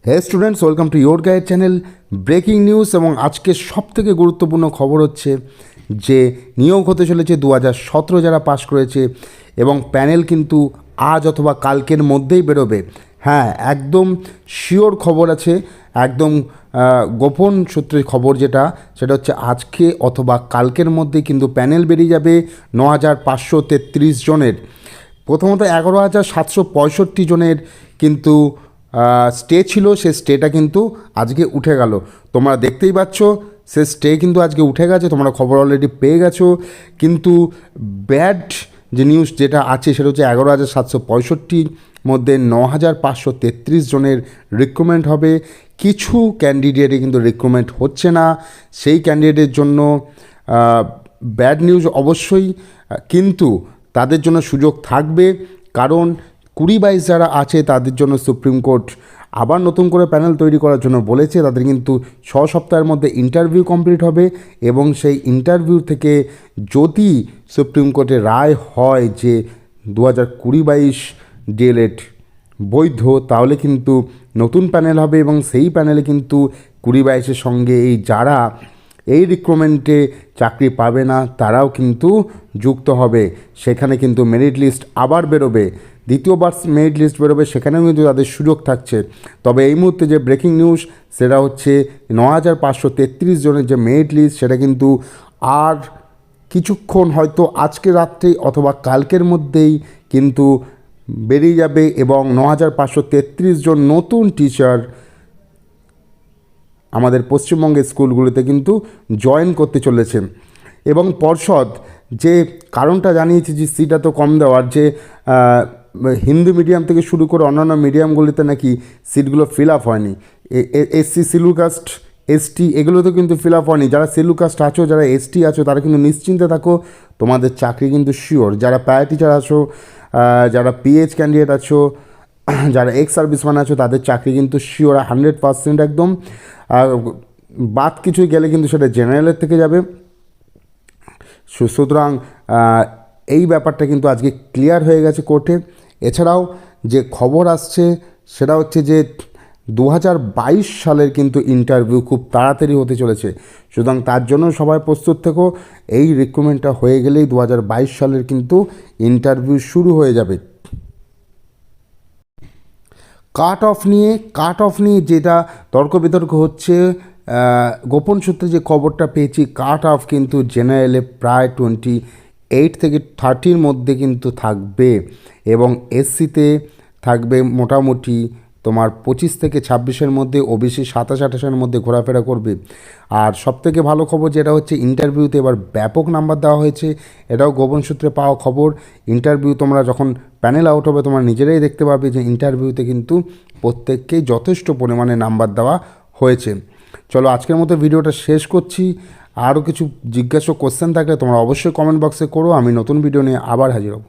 Hey students, welcome to your guide channel. Breaking news এবং আজকে সবথেকে গুরুত্বপূর্ণ খবর হচ্ছে যে নিয়োগ হতে চলেছে 2017 যারা পাস করেছে এবং প্যানেল কিন্তু আজ অথবা কালকের মধ্যেই বেরোবে। হ্যাঁ, একদম শিওর খবর আছে, একদম গোপন সূত্রে খবর সেটা হচ্ছে আজকে অথবা কালকের মধ্যেই কিন্তু প্যানেল বেরিয়ে যাবে 9,533 জনের। প্রথমত 11,765 জনের কিন্তু স্টে ছিল, সে স্টেটা কিন্তু আজকে উঠে গেল। তোমরা দেখতেই পাচ্ছ সে স্টে কিন্তু আজকে উঠে গেছে, তোমরা খবর অলরেডি পেয়ে গেছো। কিন্তু ব্যাড যে নিউজ যেটা আছে সেটা হচ্ছে 11,765 মধ্যে 9,533 জনের রিক্রুটমেন্ট হবে। কিছু ক্যান্ডিডেটে কিন্তু রিক্রুটমেন্ট হচ্ছে না, সেই ক্যান্ডিডেটের জন্য ব্যাড নিউজ অবশ্যই, কিন্তু তাদের জন্য সুযোগ থাকবে, কারণ 20-22 যারা আছে তাদের জন্য সুপ্রিম কোর্ট আবার নতুন করে প্যানেল তৈরি করার জন্য বলেছে। তাদের কিন্তু 6 সপ্তাহের মধ্যে ইন্টারভিউ কমপ্লিট হবে এবং সেই ইন্টারভিউ থেকে যদি সুপ্রিম কোর্টে রায় হয় যে 2020-22 ডিএলএড বৈধ, তাহলে কিন্তু নতুন প্যানেল হবে এবং সেই প্যানেলে কিন্তু 20-22-এর সঙ্গে যারা এই রিক্রুটমেন্টে চাকরি পাবে না তারাও কিন্তু যুক্ত হবে। সেখানে কিন্তু মেরিট লিস্ট আবার বেরোবে, দ্বিতীয়বার মেরিট লিস্ট বেরোবে, সেখানেও কিন্তু তাদের সুযোগ থাকছে। তবে এই মুহূর্তে যে ব্রেকিং নিউজ সেটা হচ্ছে 9,533 জনের যে মেরিট লিস্ট সেটা কিন্তু আর কিছুক্ষণ, হয়তো আজকে রাত্রেই অথবা কালকের মধ্যেই কিন্তু বেরিয়ে যাবে এবং 9,533 জন নতুন টিচার আমাদের পশ্চিমবঙ্গের স্কুলগুলিতে কিন্তু জয়েন করতে চলেছে। এবং পর্ষদ যে কারণটা জানিয়েছে যে সিট এত কম দেওয়ার, যে হিন্দি মিডিয়াম থেকে শুরু করে অন্যান্য মিডিয়ামগুলিতে নাকি সিটগুলো ফিল আপ হয়নি। এসসি, শিডিউল কাস্ট, এসটি এগুলোতে কিন্তু ফিল আপ হয়নি। যারা শিডিউল কাস্ট আছো, যারা এসটি আছো, তারা কিন্তু নিশ্চিন্তে থাকো, তোমাদের চাকরি কিন্তু শিওর। যারা প্যারা টিচার আছো, যারা পিএইচ ক্যান্ডিডেট আছো, যারা এক্স সার্ভিসম্যান আছো, তাদের চাকরি কিন্তু শিওর 100% একদম। বাদ কিছু গেলে কিন্তু সেটা জেনারেলের থেকে যাবে। সুতরাং এই ব্যাপারটা কিন্তু আজকে ক্লিয়ার হয়ে গেছে কোর্টে। এছাড়াও যে খবর আসছে সেটা হচ্ছে যে 2022 সালের কিন্তু ইন্টারভিউ খুব তাড়াতাড়ি হতে চলেছে। সুতরাং তার জন্য সবাই প্রস্তুত থেকো। এই রিক্রুটমেন্টটা হয়ে গেলেই 2022 সালের কিন্তু ইন্টারভিউ শুরু হয়ে যাবে। কাট অফ নিয়ে যেটা তর্ক বিতর্ক হচ্ছে, গোপন সূত্রে যে খবরটা পেয়েছি, কাট অফ কিন্তু জেনারেলে প্রায় 28 থেকে 30-র মধ্যে কিন্তু থাকবে এবং এসসিতে থাকবে মোটামুটি তোমার 25 থেকে 26-এর মধ্যে, ওবিসি 27-28-এর মধ্যে ঘোরাফেরা করবে। আর সবথেকে ভালো খবর যেটা হচ্ছে ইন্টারভিউতে এবার ব্যাপক নাম্বার দেওয়া হয়েছে, এটাও গোপন সূত্রে পাওয়া খবর। ইন্টারভিউ তোমরা যখন প্যানেল আউট হবে তোমরা নিজেরাই দেখতে পাবে যে ইন্টারভিউতে কিন্তু প্রত্যেককেই যথেষ্ট পরিমাণে নাম্বার দেওয়া হয়েছে। চলো আজকের মতো ভিডিওটা শেষ করছি। আরও কিছু জিজ্ঞাসা কোশ্চেন থাকলে তোমরা অবশ্যই কমেন্ট বক্সে করো, আমি নতুন ভিডিও নিয়ে আবার হাজির হব।